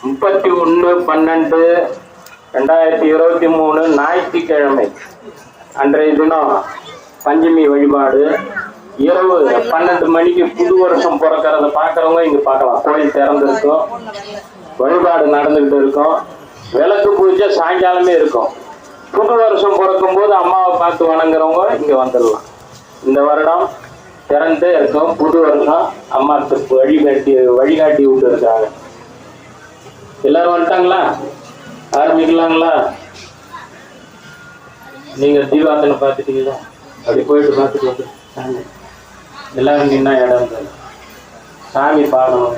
31/12/2023 ஞாயிற்றுக்கிழமை அன்றைய தினம் பஞ்சமி வழிபாடு. இரவு 12 மணிக்கு புது வருஷம் பிறக்கிறத பார்க்குறவங்க இங்கே பார்க்கலாம். கோயில் திறந்துருக்கும், வழிபாடு நடந்துக்கிட்டு இருக்கும். விளக்கு பூஜை சாயங்காலமே இருக்கும். புது வருஷம் பிறக்கும் போது அம்மாவை பார்த்து வணங்குறவங்க இங்கே வந்துடலாம். இந்த வருடம் திறந்தே இருக்கும். புது வருஷம் அம்மாவுக்கு வழிகாட்டி விட்டு இருக்காங்க. எல்லாரும் வந்துட்டாங்களா? ஆரம்பிக்கலாங்களா? நீங்க தீபாவளி பார்த்துட்டீங்களா? அப்படி போயிட்டு பார்த்துட்டு வந்து எல்லாரும் நின்னா இடம் சாமி பாடணும்.